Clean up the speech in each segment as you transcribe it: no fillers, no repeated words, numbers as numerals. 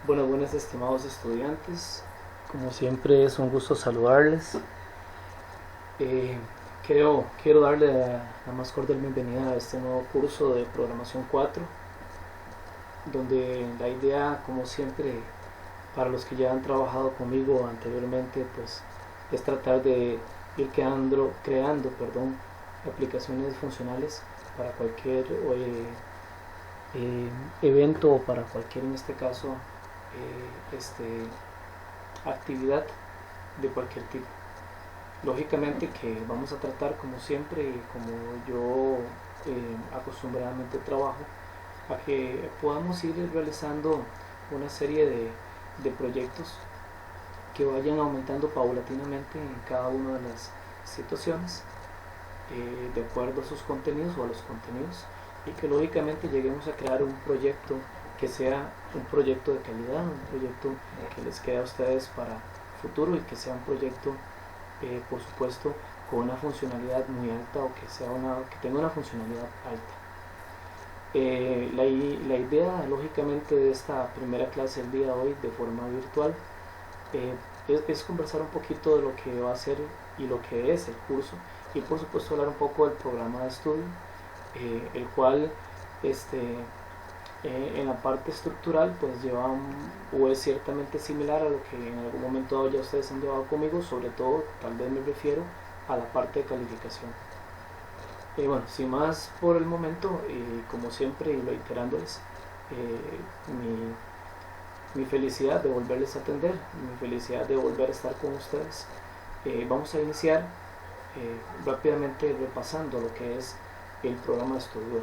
Buenas estimados estudiantes, como siempre es un gusto saludarles. Eh, quiero darle la más cordial bienvenida a este nuevo curso de Programación 4, donde la idea, como siempre, para los que ya han trabajado conmigo anteriormente, pues es tratar de ir creando aplicaciones funcionales para cualquier evento o para cualquier, en este caso, actividad de cualquier tipo. Lógicamente que vamos a tratar, como siempre y como yo acostumbradamente trabajo, a que podamos ir realizando una serie de proyectos que vayan aumentando paulatinamente en cada una de las situaciones, de acuerdo a sus contenidos o a los contenidos, y que lógicamente lleguemos a crear un proyecto que sea un proyecto de calidad, un proyecto que les quede a ustedes para futuro, y que sea un proyecto, por supuesto, con una funcionalidad muy alta, o que tenga una funcionalidad alta. La idea, lógicamente, de esta primera clase el día de hoy de forma virtual es conversar un poquito de lo que va a ser y lo que es el curso, y por supuesto hablar un poco del programa de estudio, el cual en la parte estructural pues o es ciertamente similar a lo que en algún momento ya ustedes han llevado conmigo. Sobre todo, tal vez me refiero a la parte de calificación. Bueno, sin más por el momento, como siempre y reiterándoles, mi felicidad de volverles a atender, mi felicidad de volver a estar con ustedes. Vamos a iniciar rápidamente repasando lo que es el programa de estudio.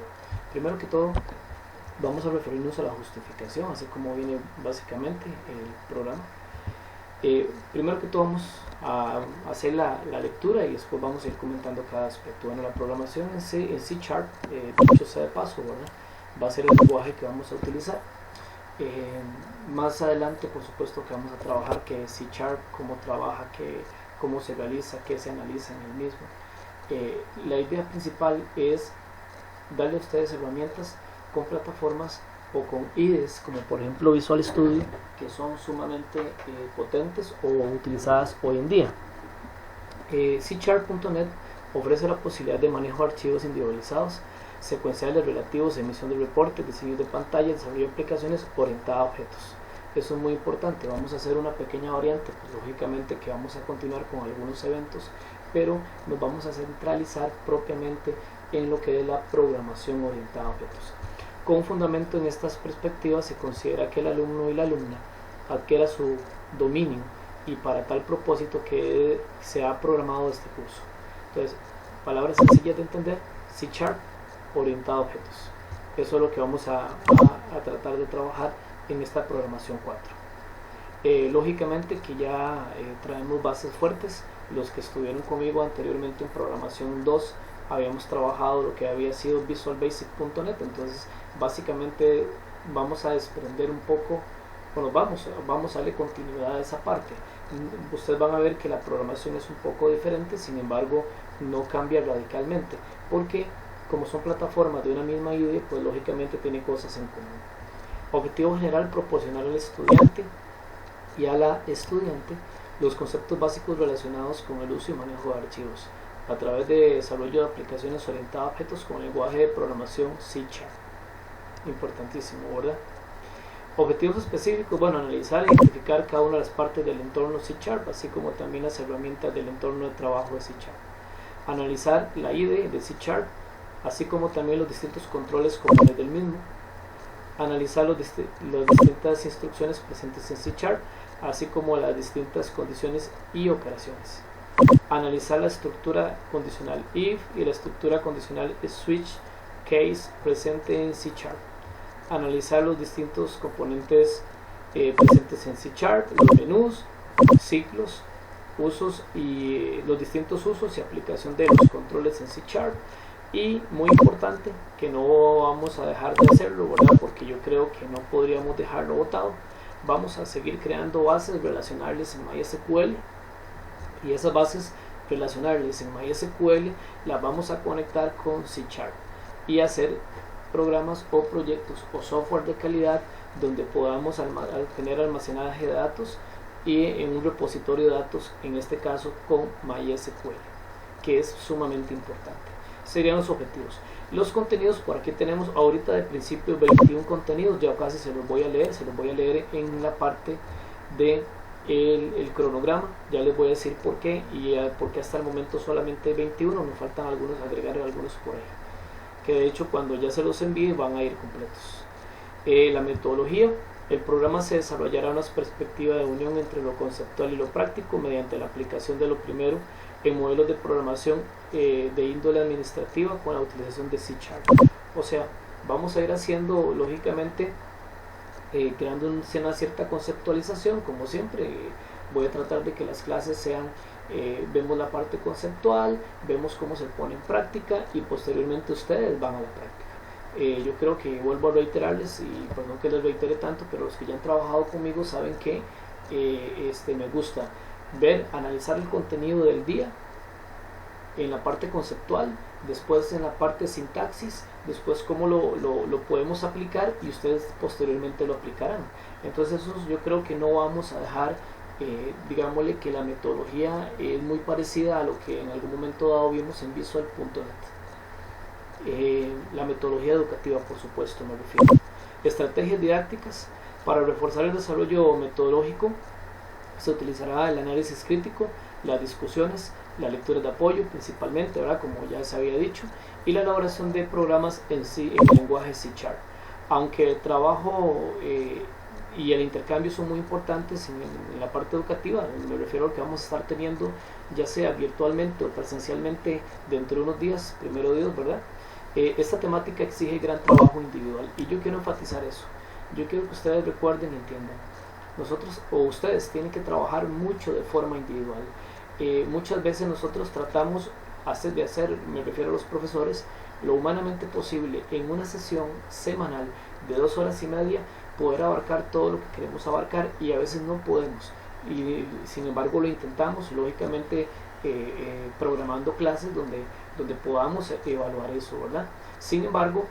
Primero que todo, vamos a referirnos a la justificación, así como viene básicamente el programa. Primero que todo, vamos a hacer la lectura y después vamos a ir comentando cada aspecto. Bueno, la programación en C Sharp, dicho sea de paso, ¿verdad?, va a ser el lenguaje que vamos a utilizar. Más adelante, por supuesto, que vamos a trabajar que C Sharp, cómo trabaja, cómo se realiza, qué se analiza en el mismo. La idea principal es darle a ustedes herramientas con plataformas o con IDEs, como por ejemplo Visual Studio, que son sumamente potentes o utilizadas hoy en día. C#.net ofrece la posibilidad de manejo de archivos individualizados, secuenciales relativos, emisión de reportes, diseño de pantalla, desarrollo de aplicaciones orientadas a objetos. Eso es muy importante. Vamos a hacer una pequeña variante, pues lógicamente que vamos a continuar con algunos eventos, pero nos vamos a centralizar propiamente en lo que es la programación orientada a objetos. Con fundamento en estas perspectivas, se considera que el alumno y la alumna adquiera su dominio, y para tal propósito que se ha programado este curso. Entonces, palabras sencillas de entender: C# orientado a objetos. Eso es lo que vamos a tratar de trabajar en esta programación 4. Lógicamente que ya traemos bases fuertes. Los que estuvieron conmigo anteriormente en programación 2 habíamos trabajado lo que había sido visualbasic.net. Entonces básicamente vamos a desprender un poco, bueno, vamos a darle continuidad a esa parte. Ustedes van a ver que la programación es un poco diferente, sin embargo no cambia radicalmente, porque como son plataformas de una misma IDE, pues lógicamente tiene cosas en común. Objetivo general: proporcionar al estudiante y a la estudiante los conceptos básicos relacionados con el uso y manejo de archivos a través de desarrollo de aplicaciones orientadas a objetos con el lenguaje de programación C#. Importantísimo, ¿verdad? Objetivos específicos: bueno, analizar e identificar cada una de las partes del entorno C#, así como también las herramientas del entorno de trabajo de C#. Analizar la IDE de C#, así como también los distintos controles comunes del mismo. Analizar las distintas instrucciones presentes en C#, así como las distintas condiciones y operaciones. Analizar la estructura condicional if y la estructura condicional switch case presente en C#. Analizar los distintos componentes presentes en C#, los menús, ciclos, usos y los distintos usos y aplicación de los controles en C#. Y muy importante, que no vamos a dejar de hacerlo, ¿verdad?, porque yo creo que no podríamos dejarlo botado, vamos a seguir creando bases relacionales en MySQL, y esas bases relacionales en MySQL las vamos a conectar con C# y hacer programas o proyectos o software de calidad donde podamos tener almacenaje de datos y en un repositorio de datos, en este caso con MySQL, que es sumamente importante. Serían los objetivos. Los contenidos, por aquí tenemos ahorita de principio 21 contenidos, ya casi se los voy a leer en la parte de el cronograma, ya les voy a decir por qué y porque hasta el momento solamente 21, me faltan algunos, agregar algunos por ahí, que de hecho cuando ya se los envíe van a ir completos. La metodología, el programa se desarrollará una perspectiva de unión entre lo conceptual y lo práctico mediante la aplicación de lo primero en modelos de programación de índole administrativa con la utilización de C#. O sea, vamos a ir haciendo lógicamente creando una cierta conceptualización, como siempre. Voy a tratar de que las clases sean, vemos la parte conceptual, vemos cómo se pone en práctica y posteriormente ustedes van a la práctica. Yo creo que vuelvo a reiterarles, y perdón que les reitere tanto, pero los que ya han trabajado conmigo saben que me gusta analizar el contenido del día en la parte conceptual, después en la parte de sintaxis, después cómo lo podemos aplicar y ustedes posteriormente lo aplicarán. Entonces eso yo creo que no vamos a dejar, digámosle que la metodología es muy parecida a lo que en algún momento dado vimos en Visual.net. La metodología educativa, por supuesto, me refiero. Estrategias didácticas. Para reforzar el desarrollo metodológico se utilizará el análisis crítico, las discusiones, las lecturas de apoyo principalmente, ¿verdad? Como ya se había dicho, y la elaboración de programas en el lenguaje C#. Aunque el trabajo y el intercambio son muy importantes en la parte educativa, me refiero a lo que vamos a estar teniendo, ya sea virtualmente o presencialmente dentro de unos días, primero Dios, ¿verdad? Esta temática exige gran trabajo individual y yo quiero enfatizar eso. Yo quiero que ustedes recuerden y entiendan. Nosotros o ustedes tienen que trabajar mucho de forma individual. Muchas veces nosotros tratamos de hacer, me refiero a los profesores, lo humanamente posible en una sesión semanal de 2 horas y media, poder abarcar todo lo que queremos abarcar y a veces no podemos. Y sin embargo lo intentamos, lógicamente programando clases donde podamos evaluar eso, ¿verdad? Sin embargo,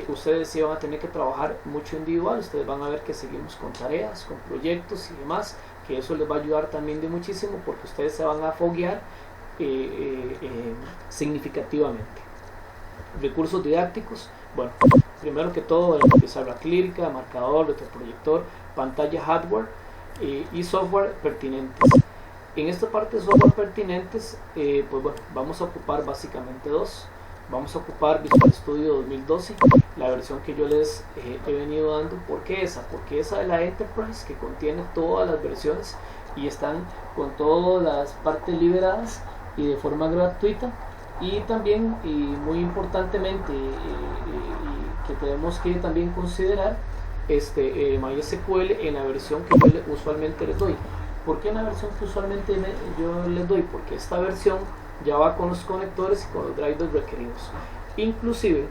ustedes sí van a tener que trabajar mucho individual. Ustedes van a ver que seguimos con tareas, con proyectos y demás, que eso les va a ayudar también de muchísimo porque ustedes se van a foguear significativamente. Recursos didácticos, bueno, primero que todo pizarra clínica, marcador, retroproyector, pantalla hardware y software pertinentes. En esta parte de software pertinentes, pues bueno, vamos a ocupar básicamente dos. Vamos a ocupar Visual Studio 2012, la versión que yo les he venido dando. ¿Por qué esa? Porque esa de la Enterprise, que contiene todas las versiones y están con todas las partes liberadas y de forma gratuita. Y también, y muy importantemente, que tenemos que también considerar MySQL en la versión que yo usualmente les doy. ¿Por qué en la versión que usualmente yo les doy? Porque esta versión ya va con los conectores y con los drivers requeridos. Inclusive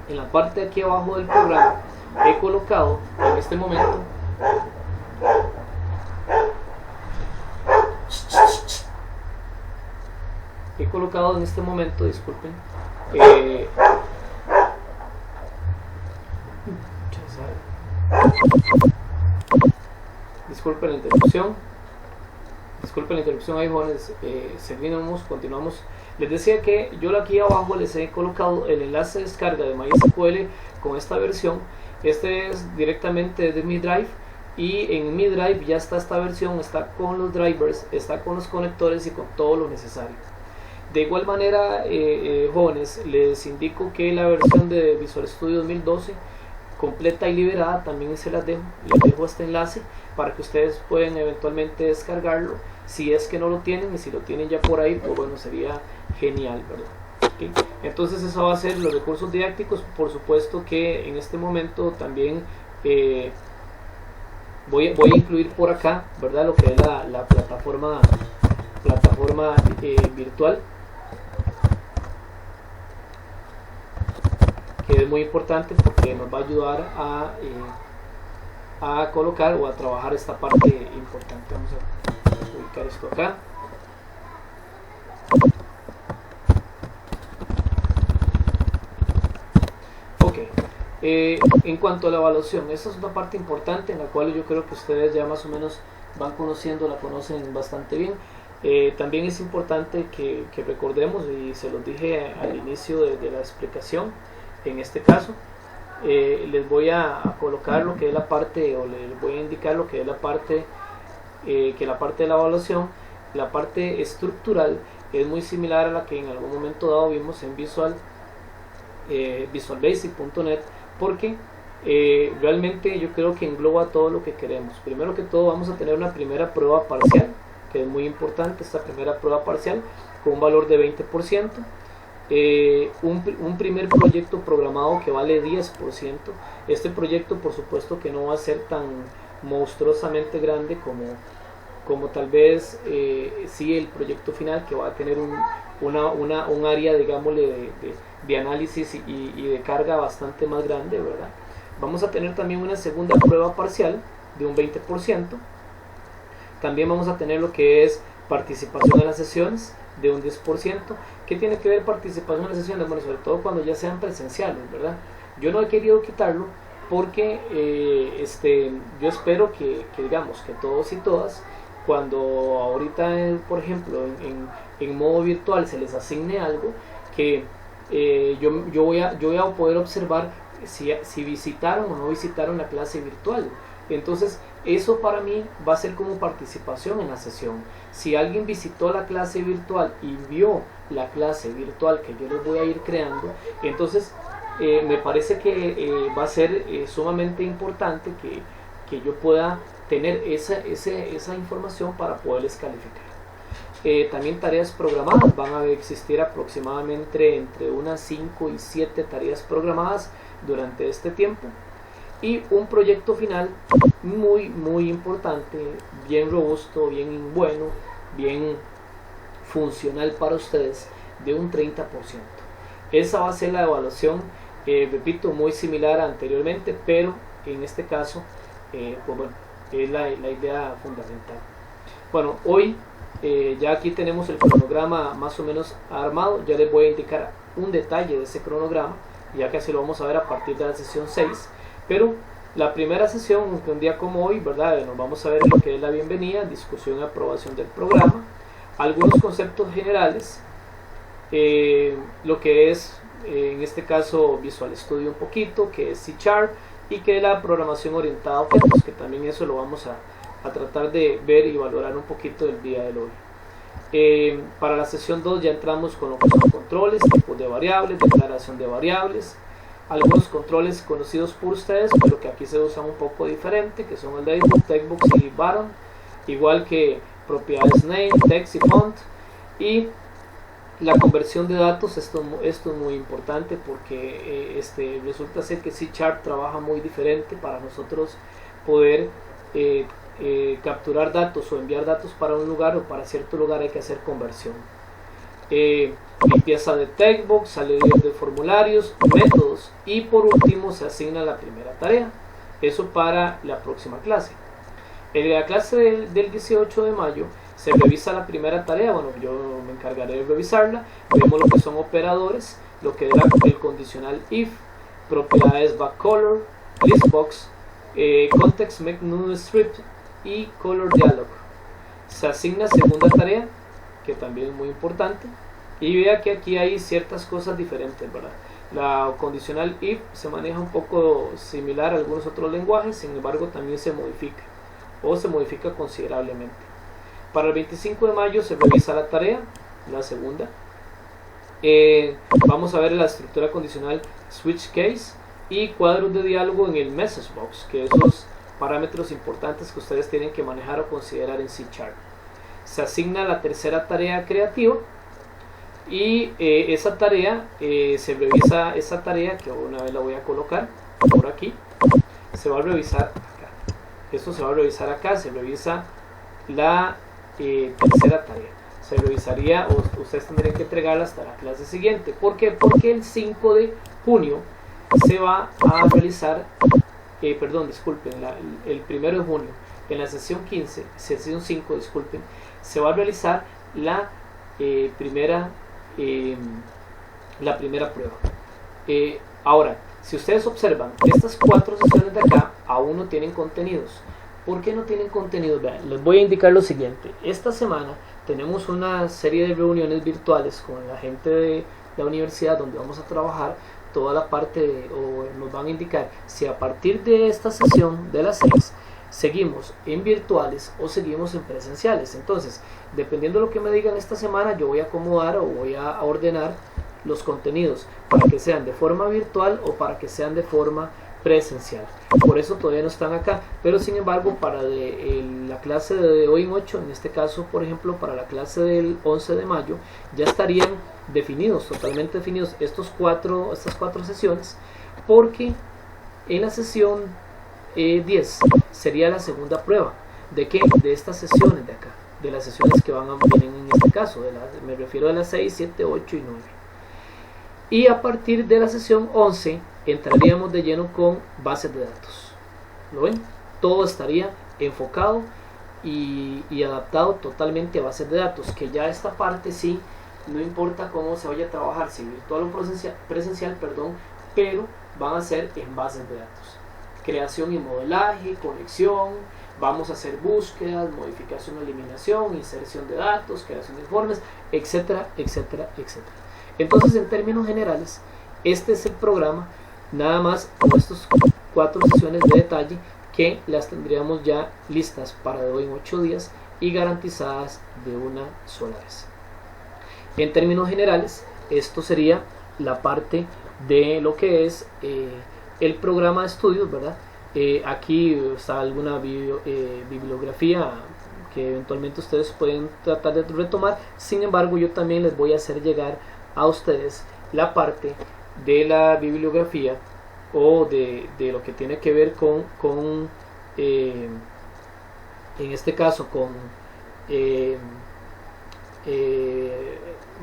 en la parte de aquí abajo del programa he colocado en este momento disculpen, disculpen la interrupción ahí, jóvenes. Continuamos. Les decía que yo aquí abajo les he colocado el enlace de descarga de MySQL con esta versión. Este es directamente de mi drive y en mi drive ya está esta versión, está con los drivers, está con los conectores y con todo lo necesario. De igual manera, jóvenes, les indico que la versión de Visual Studio 2012 completa y liberada también se las dejo. Les dejo este enlace para que ustedes puedan eventualmente descargarlo si es que no lo tienen, y si lo tienen ya por ahí, pues bueno, sería genial, ¿verdad? ¿Okay? Entonces eso va a ser los recursos didácticos. Por supuesto que en este momento también voy a incluir por acá, ¿verdad? Lo que es la plataforma virtual, que es muy importante porque nos va a ayudar a colocar o a trabajar esta parte importante. Vamos a ubicar esto acá. Ok, En cuanto a la evaluación, esta es una parte importante en la cual yo creo que ustedes ya más o menos van conociendo, la conocen bastante bien. También es importante que recordemos, y se los dije al inicio de la explicación, en este caso, les voy a colocar lo que es la parte, o les voy a indicar lo que es la parte, que la parte de la evaluación, la parte estructural, es muy similar a la que en algún momento dado vimos en visualbasic.net, porque realmente yo creo que engloba todo lo que queremos. Primero que todo vamos a tener una primera prueba parcial, que es muy importante, esta primera prueba parcial con un valor de 20%, un primer proyecto programado que vale 10%. Este proyecto por supuesto que no va a ser tan monstruosamente grande como tal vez sí el proyecto final, que va a tener un área, digámosle, de análisis y de carga bastante más grande, ¿verdad? Vamos a tener también una segunda prueba parcial de un 20%. También vamos a tener lo que es participación en las sesiones de un 10%. ¿Qué tiene que ver participación en las sesiones? Bueno, sobre todo cuando ya sean presenciales, ¿verdad? Yo no he querido quitarlo porque yo espero que digamos que todos y todas, cuando ahorita por ejemplo en modo virtual se les asigne algo, que yo voy a poder observar si visitaron o no visitaron la clase virtual. Entonces eso para mí va a ser como participación en la sesión. Si alguien visitó la clase virtual y vio la clase virtual que yo les voy a ir creando, entonces me parece que va a ser sumamente importante que yo pueda tener esa información para poderles calificar. También tareas programadas, van a existir aproximadamente entre unas 5 y 7 tareas programadas durante este tiempo, y un proyecto final muy importante, bien robusto, bien bueno, bien funcional para ustedes, de un 30%. Esa va a ser la evaluación, repito, muy similar a anteriormente, pero en este caso pues bueno, es la idea fundamental. Bueno, hoy ya aquí tenemos el cronograma más o menos armado. Ya les voy a indicar un detalle de ese cronograma, ya que así lo vamos a ver a partir de la sesión 6. Pero la primera sesión, aunque un día como hoy, ¿verdad? Nos vamos a ver lo que es la bienvenida, discusión y aprobación del programa, algunos conceptos generales, lo que es en este caso Visual Studio un poquito, que es C#, y que es la programación orientada a objetos, que también eso lo vamos a tratar de ver y valorar un poquito el día de hoy. Para la sesión 2 ya entramos con lo que son controles, tipos de variables, declaración de variables, algunos controles conocidos por ustedes, pero que aquí se usan un poco diferente, que son el label, textbox y button, igual que propiedades name, text y font, y la conversión de datos. Esto es muy importante porque resulta ser que C# trabaja muy diferente. Para nosotros poder capturar datos o enviar datos para un lugar o para cierto lugar hay que hacer conversión. Limpieza de textbox, salida de formularios, métodos, y por último se asigna la primera tarea. Eso para la próxima clase. En la clase del 18 de mayo se revisa la primera tarea. Bueno, yo me encargaré de revisarla. Vemos lo que son operadores, lo que era el condicional if, propiedades backcolor, listbox, context menu strip y color dialog. Se asigna segunda tarea, que también es muy importante, y vea que aquí hay ciertas cosas diferentes, ¿verdad? La condicional if se maneja un poco similar a algunos otros lenguajes, sin embargo también se modifica considerablemente. Para el 25 de mayo se revisa la tarea, la segunda. Vamos a ver la estructura condicional switch case y cuadros de diálogo en el message box, que esos parámetros importantes que ustedes tienen que manejar o considerar en C#. Se asigna la tercera tarea creativa, y esa tarea se revisa, esa tarea que una vez la voy a colocar por aquí, se va a revisar acá. Esto se va a revisar acá, se revisa la tercera tarea. Se revisaría, o ustedes tendrían que entregarla hasta la clase siguiente. ¿Por qué? Porque el 5 de junio se va a realizar, disculpen, el 1 de junio, en la sesión 5, disculpen, se va a realizar la primera prueba. Ahora, Si ustedes observan, estas 4 sesiones de acá aún no tienen contenidos. ¿Por qué no tienen contenidos? Vean, les voy a indicar lo siguiente. Esta semana tenemos una serie de reuniones virtuales con la gente de la universidad donde vamos a trabajar toda la parte o nos van a indicar si a partir de esta sesión de las 6 seguimos en virtuales o seguimos en presenciales. Entonces, dependiendo de lo que me digan esta semana, yo voy a acomodar o voy a ordenar los contenidos para que sean de forma virtual o para que sean de forma presencial. Por eso todavía no están acá, pero sin embargo para la clase de hoy en 8, en este caso por ejemplo para la clase del 11 de mayo, ya estarían definidos, totalmente definidos estas cuatro sesiones, porque en la sesión 10 sería la segunda prueba. ¿De qué? De estas sesiones de acá, de las sesiones que vienen en este caso, me refiero a las 6, 7, 8 y 9. Y a partir de la sesión 11 entraríamos de lleno con bases de datos. ¿Lo ven? Todo estaría enfocado y adaptado totalmente a bases de datos, que ya esta parte sí, no importa cómo se vaya a trabajar, si virtual o presencial, pero van a ser en bases de datos. Creación y modelaje, conexión, vamos a hacer búsquedas, modificación, eliminación, inserción de datos, creación de informes, etcétera, etcétera, etcétera. Entonces, en términos generales, este es el programa, nada más con estas 4 sesiones de detalle que las tendríamos ya listas para de hoy en 8 días y garantizadas de una sola vez. En términos generales, esto sería la parte de lo que es el programa de estudios, ¿verdad? Aquí está alguna bibliografía que eventualmente ustedes pueden tratar de retomar. Sin embargo, yo también les voy a hacer llegar a ustedes la parte de la bibliografía o de lo que tiene que ver con en este caso con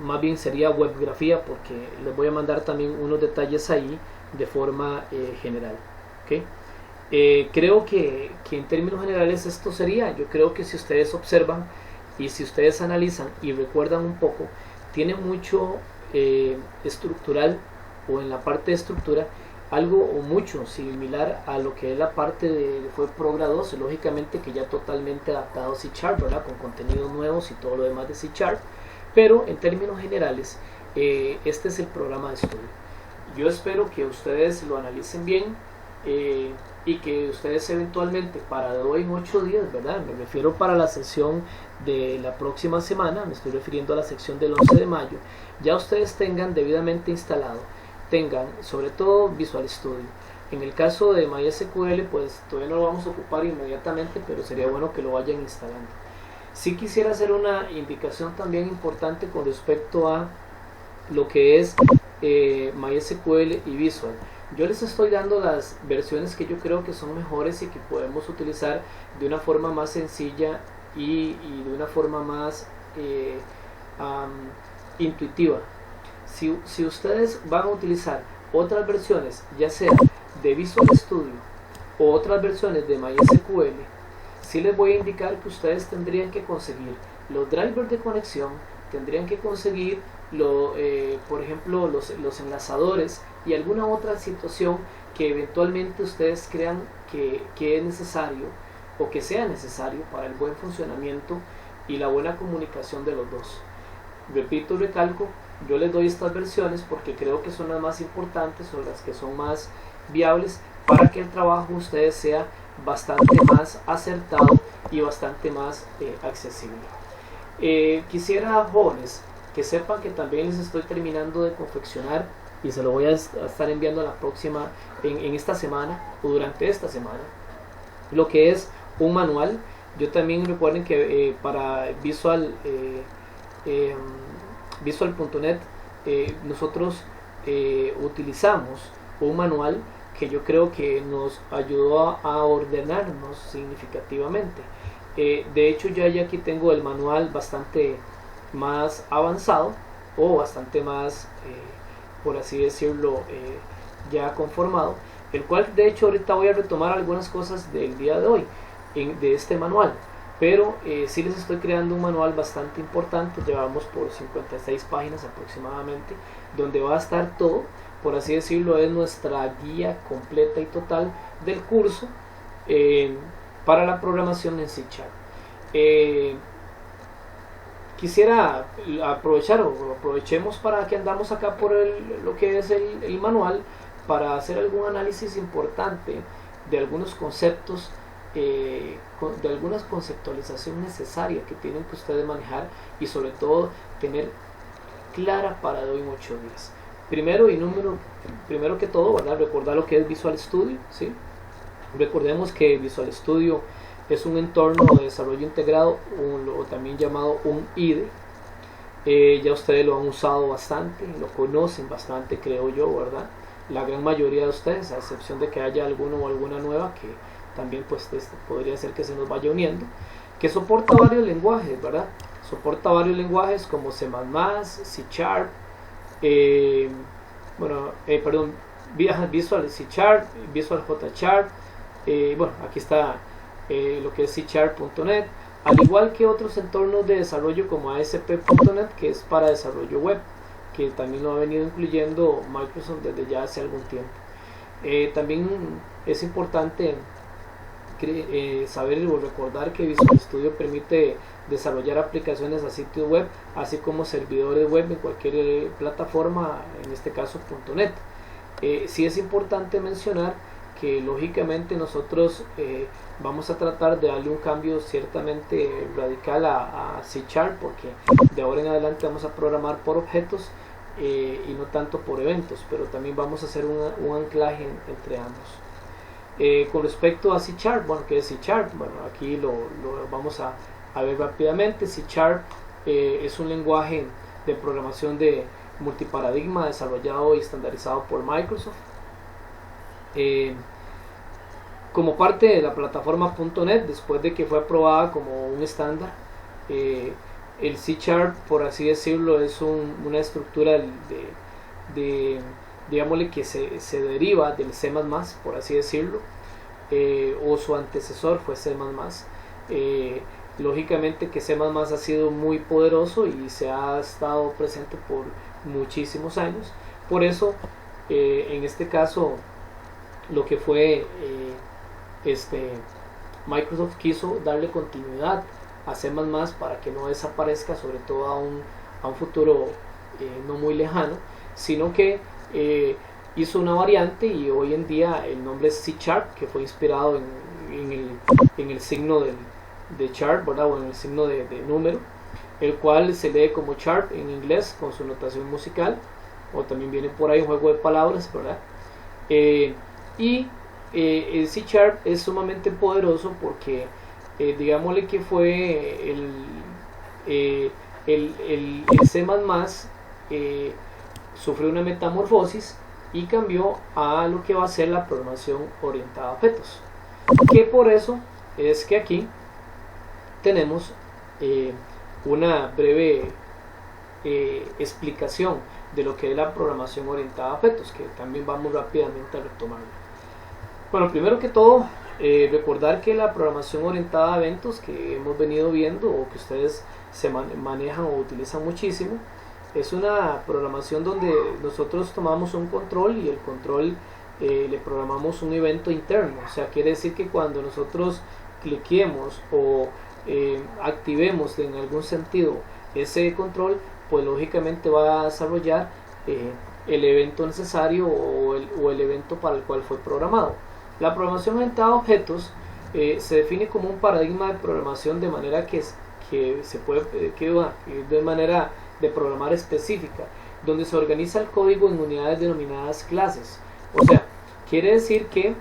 más bien sería webgrafía, porque les voy a mandar también unos detalles ahí de forma general. ¿Okay? Creo que en términos generales esto sería. Yo creo que si ustedes observan y si ustedes analizan y recuerdan un poco, tiene mucho estructural, o en la parte de estructura algo o mucho similar a lo que es la parte fue Programa 2, lógicamente que ya totalmente adaptado a C#, ¿verdad? Con contenidos nuevos y todo lo demás de C#, pero en términos generales este es el programa de estudio. Yo espero que ustedes lo analicen bien y que ustedes eventualmente para de hoy en 8 días, ¿verdad? Me refiero para la sesión de la próxima semana, me estoy refiriendo a la sección del 11 de mayo, ya ustedes tengan debidamente instalado, tengan sobre todo Visual Studio. En el caso de MySQL, pues todavía no lo vamos a ocupar inmediatamente, pero sería bueno que lo vayan instalando. Sí quisiera hacer una indicación también importante con respecto a lo que es MySQL y Visual. Yo les estoy dando las versiones que yo creo que son mejores y que podemos utilizar de una forma más sencilla y de una forma más intuitiva. Si ustedes van a utilizar otras versiones, ya sea de Visual Studio o otras versiones de MySQL, sí les voy a indicar que ustedes tendrían que conseguir los drivers de conexión, tendrían que conseguir por ejemplo los enlazadores y alguna otra situación que eventualmente ustedes crean que es necesario o que sea necesario para el buen funcionamiento y la buena comunicación de los dos. Repito y recalco, yo les doy estas versiones porque creo que son las más importantes, son las que son más viables para que el trabajo de ustedes sea bastante más acertado y bastante más accesible. Quisiera, jóvenes, que sepan que también les estoy terminando de confeccionar y se lo voy a estar enviando la próxima, en esta semana o durante esta semana, lo que es un manual. Yo también recuerden que para Visual.net nosotros utilizamos un manual que yo creo que nos ayudó a ordenarnos significativamente. De hecho, yo ya aquí tengo el manual bastante más avanzado o bastante más, por así decirlo, ya conformado, el cual de hecho ahorita voy a retomar algunas cosas del día de hoy de este manual, pero sí les estoy creando un manual bastante importante. Llevamos por 56 páginas aproximadamente, donde va a estar todo por así decirlo, es nuestra guía completa y total del curso para la programación en C#. Quisiera aprovechar, o aprovechemos para que andamos acá por lo que es el manual, para hacer algún análisis importante de algunos conceptos, de alguna conceptualización necesaria que tienen que ustedes manejar y sobre todo tener clara para hoy en 8 días. Primero que todo, ¿verdad? Recordar lo que es Visual Studio, ¿sí? Recordemos que Visual Studio es un entorno de desarrollo integrado, o también llamado un IDE. Ya ustedes lo han usado bastante, lo conocen bastante, creo yo, ¿verdad? La gran mayoría de ustedes, a excepción de que haya alguno o alguna nueva que también pues podría ser que se nos vaya uniendo, que soporta varios lenguajes, ¿verdad? Soporta varios lenguajes como C++, C#, Visual C#, Visual J#, bueno, aquí está lo que es C#.net, al igual que otros entornos de desarrollo como ASP.NET, que es para desarrollo web, que también lo ha venido incluyendo Microsoft desde ya hace algún tiempo. También es importante saber o recordar que Visual Studio permite desarrollar aplicaciones a sitios web, así como servidores web en cualquier plataforma, en este caso .NET. Sí es importante mencionar que lógicamente nosotros vamos a tratar de darle un cambio ciertamente radical a C#, porque de ahora en adelante vamos a programar por objetos y no tanto por eventos, pero también vamos a hacer un anclaje entre ambos. Con respecto a C#, bueno, ¿qué es C#? Bueno, aquí lo vamos a ver rápidamente. C# es un lenguaje de programación de multiparadigma desarrollado y estandarizado por Microsoft. Como parte de la plataforma .NET, después de que fue aprobada como un estándar, el C#, por así decirlo, es una estructura digámosle que se deriva del C++, por así decirlo, o su antecesor fue C++. Lógicamente que C++ ha sido muy poderoso y se ha estado presente por muchísimos años. Por eso, en este caso, lo que fue Microsoft quiso darle continuidad a C++ para que no desaparezca, sobre todo a un futuro no muy lejano, sino que hizo una variante y hoy en día el nombre es C#, que fue inspirado en el signo de chart, ¿verdad? O en el signo de número, el cual se lee como chart en inglés con su notación musical, o también viene por ahí un juego de palabras, ¿verdad? El C# es sumamente poderoso porque digámosle que fue el C++ sufrió una metamorfosis y cambió a lo que va a ser la programación orientada a objetos, que por eso es que aquí tenemos una breve explicación de lo que es la programación orientada a objetos, que también vamos rápidamente a retomarlo. Bueno, primero que todo, recordar que la programación orientada a eventos que hemos venido viendo o que ustedes se manejan o utilizan muchísimo, es una programación donde nosotros tomamos un control y el control le programamos un evento interno. O sea, quiere decir que cuando nosotros cliquemos o activemos en algún sentido ese control, pues lógicamente va a desarrollar el evento necesario o el evento para el cual fue programado. La programación orientada a objetos se define como un paradigma de programación de manera que se puede de manera de programar específica, donde se organiza el código en unidades denominadas clases. O sea, quiere decir que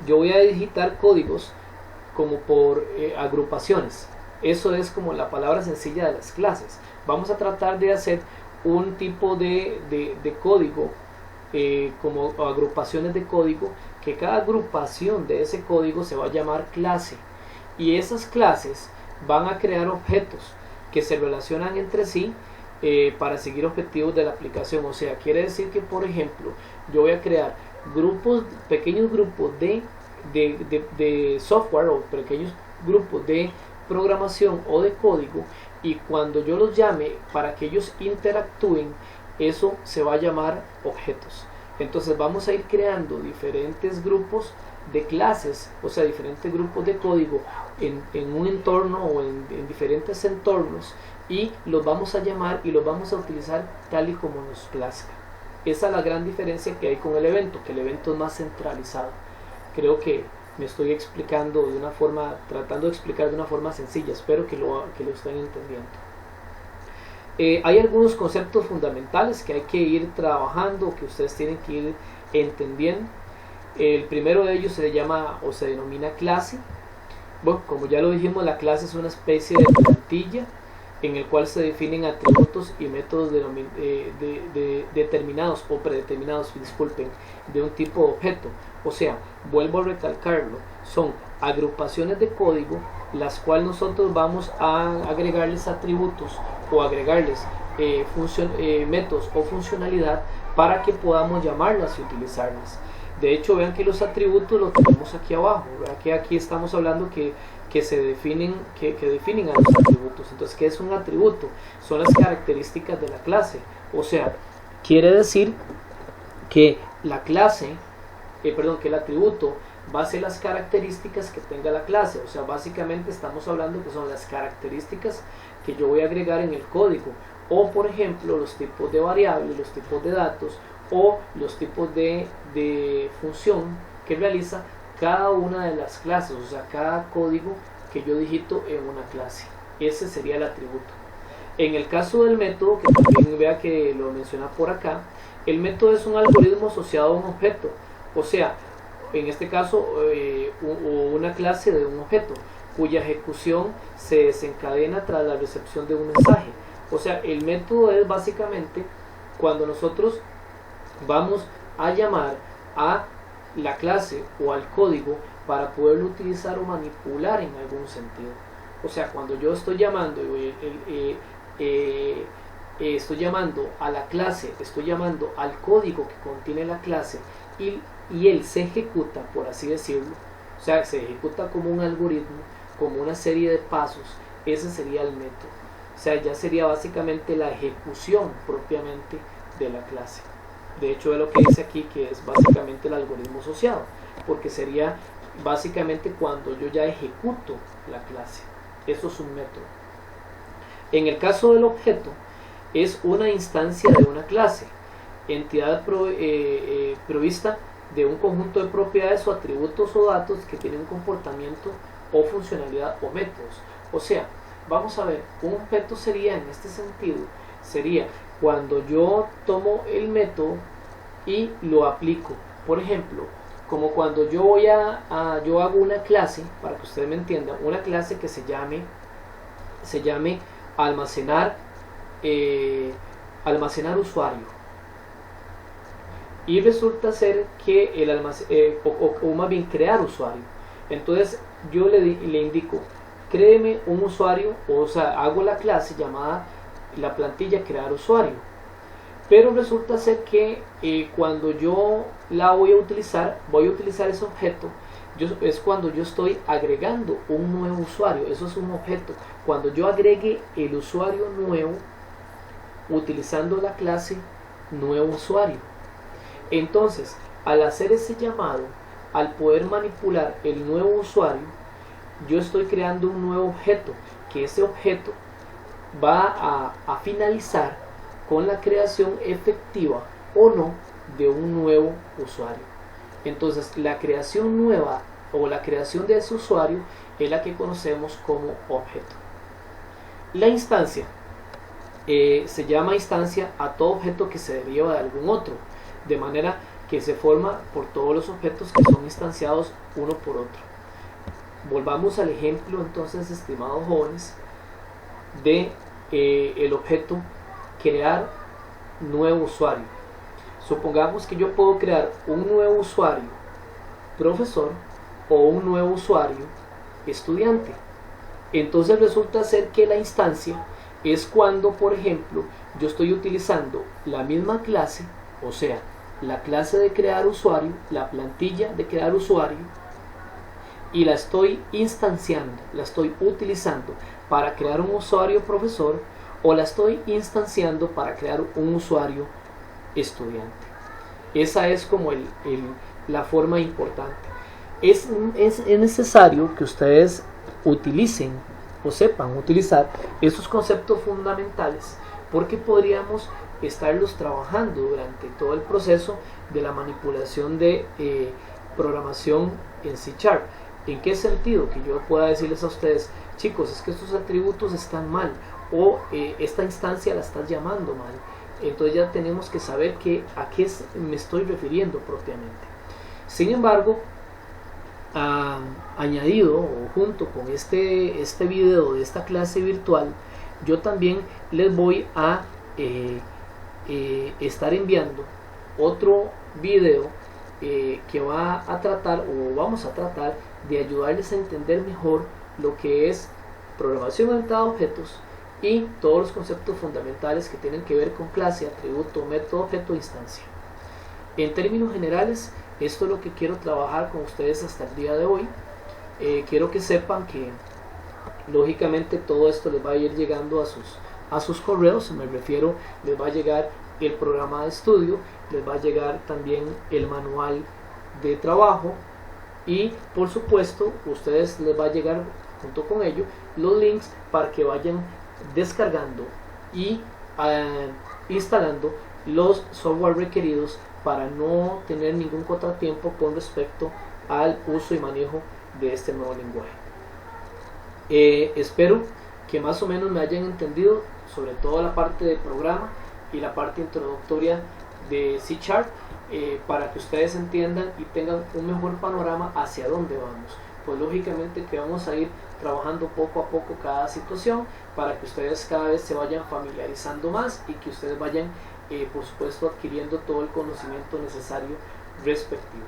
yo voy a digitar códigos como por agrupaciones. Eso es como la palabra sencilla de las clases. Vamos a tratar de hacer un tipo de código como agrupaciones de código, que cada agrupación de ese código se va a llamar clase, y esas clases van a crear objetos que se relacionan entre sí para seguir objetivos de la aplicación. O sea, quiere decir que, por ejemplo, yo voy a crear pequeños grupos de software o pequeños grupos de programación o de código, y cuando yo los llame para que ellos interactúen eso se va a llamar objetos. Entonces vamos a ir creando diferentes grupos de clases, o sea, diferentes grupos de código en un entorno o en diferentes entornos, y los vamos a llamar y los vamos a utilizar tal y como nos plazca. Esa es la gran diferencia que hay con el evento, que el evento es más centralizado. Creo que me estoy explicando de una forma, tratando de explicar de una forma sencilla, espero que lo estén entendiendo. Hay algunos conceptos fundamentales que hay que ir trabajando, que ustedes tienen que ir entendiendo. El primero de ellos se llama o se denomina clase. Bueno, como ya lo dijimos, la clase es una especie de plantilla en el cual se definen atributos y métodos determinados o predeterminados, disculpen, de un tipo de objeto. O sea, vuelvo a recalcarlo, son agrupaciones de código las cuales nosotros vamos a agregarles atributos o agregarles métodos o funcionalidad para que podamos llamarlas y utilizarlas. De hecho, vean que los atributos los tenemos aquí abajo, ¿verdad? Que aquí estamos hablando que se definen, que definen a los atributos. Entonces, ¿qué es un atributo? Son las características de la clase. O sea, quiere decir que la clase, que el atributo va a ser las características que tenga la clase. O sea, básicamente estamos hablando que son las características que yo voy a agregar en el código. O, por ejemplo, los tipos de variables, los tipos de datos o los tipos de función que realiza cada una de las clases, o sea, cada código que yo digito en una clase. Ese sería el atributo. En el caso del método, que también vea que lo menciona por acá, el método es un algoritmo asociado a un objeto, o sea, en este caso una clase de un objeto cuya ejecución se desencadena tras la recepción de un mensaje. O sea, el método es básicamente cuando nosotros vamos a llamar a la clase o al código para poderlo utilizar o manipular en algún sentido. O sea, cuando yo estoy llamando a la clase, estoy llamando al código que contiene la clase y él se ejecuta, por así decirlo, o sea, se ejecuta como un algoritmo, como una serie de pasos, ese sería el método. O sea, ya sería básicamente la ejecución propiamente de la clase. De hecho, es lo que dice aquí, que es básicamente el algoritmo asociado, porque sería básicamente cuando yo ya ejecuto la clase. Eso es un método. En el caso del objeto, es una instancia de una clase, entidad provista de un conjunto de propiedades o atributos o datos que tienen un comportamiento o funcionalidad o métodos. O sea, vamos a ver, un objeto sería, en este sentido, sería cuando yo tomo el método y lo aplico. Por ejemplo, como cuando yo yo hago una clase, para que ustedes me entiendan, una clase que se llame almacenar usuario, y resulta ser que o más bien crear usuario. Entonces yo le indico, créeme un usuario, o sea, hago la clase llamada la plantilla crear usuario, pero resulta ser que cuando yo la voy a utilizar ese objeto, es cuando yo estoy agregando un nuevo usuario. Eso es un objeto. Cuando yo agregue el usuario nuevo utilizando la clase nuevo usuario. Entonces, al hacer ese llamado, al poder manipular el nuevo usuario, yo estoy creando un nuevo objeto, que ese objeto va a finalizar con la creación efectiva o no de un nuevo usuario. Entonces, la creación nueva o la creación de ese usuario es la que conocemos como objeto. La instancia se llama instancia a todo objeto que se deriva de algún otro, de manera que se forma por todos los objetos que son instanciados uno por otro. Volvamos al ejemplo entonces, estimados jóvenes, de el objeto crear nuevo usuario. Supongamos que yo puedo crear un nuevo usuario profesor o un nuevo usuario estudiante. Entonces resulta ser que la instancia es cuando, por ejemplo, yo estoy utilizando la misma clase, o sea, la clase de crear usuario, la plantilla de crear usuario, y la estoy instanciando, la estoy utilizando para crear un usuario profesor o la estoy instanciando para crear un usuario estudiante. Esa es como la forma importante. Es necesario que ustedes utilicen o sepan utilizar esos conceptos fundamentales, porque podríamos estarlos trabajando durante todo el proceso de la manipulación de programación en C#. ¿En qué sentido? Que yo pueda decirles a ustedes, chicos, es que estos atributos están mal, o esta instancia la estás llamando mal. Entonces ya tenemos que saber a qué me estoy refiriendo propiamente. Sin embargo, añadido o junto con este video de esta clase virtual, yo también les voy a estar enviando otro video que va a tratar, o vamos a tratar de ayudarles a entender mejor lo que es programación orientada a objetos y todos los conceptos fundamentales que tienen que ver con clase, atributo, método, objeto, instancia. En términos generales, esto es lo que quiero trabajar con ustedes hasta el día de hoy. Quiero que sepan que lógicamente todo esto les va a ir llegando a sus correos. Me refiero, les va a llegar el programa de estudio, les va a llegar también el manual de trabajo, y por supuesto ustedes les va a llegar junto con ello los links para que vayan descargando y instalando los software requeridos para no tener ningún contratiempo con respecto al uso y manejo de este nuevo lenguaje. Espero que más o menos me hayan entendido, sobre todo la parte de programa y la parte introductoria de C#, para que ustedes entiendan y tengan un mejor panorama hacia dónde vamos. Pues lógicamente que vamos a ir trabajando poco a poco cada situación para que ustedes cada vez se vayan familiarizando más y que ustedes vayan por supuesto adquiriendo todo el conocimiento necesario respectivo.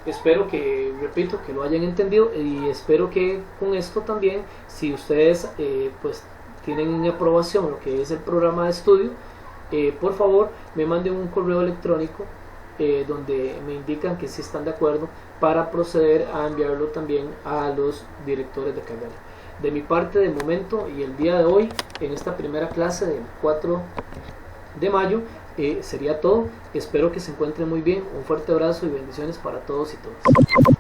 Espero que, repito, que lo hayan entendido, y espero que con esto también, si ustedes pues tienen en aprobación lo que es el programa de estudio, por favor me manden un correo electrónico donde me indican que sí están de acuerdo, para proceder a enviarlo también a los directores de carrera. De mi parte, de momento y el día de hoy, en esta primera clase del 4 de mayo, sería todo. Espero que se encuentren muy bien. Un fuerte abrazo y bendiciones para todos y todas.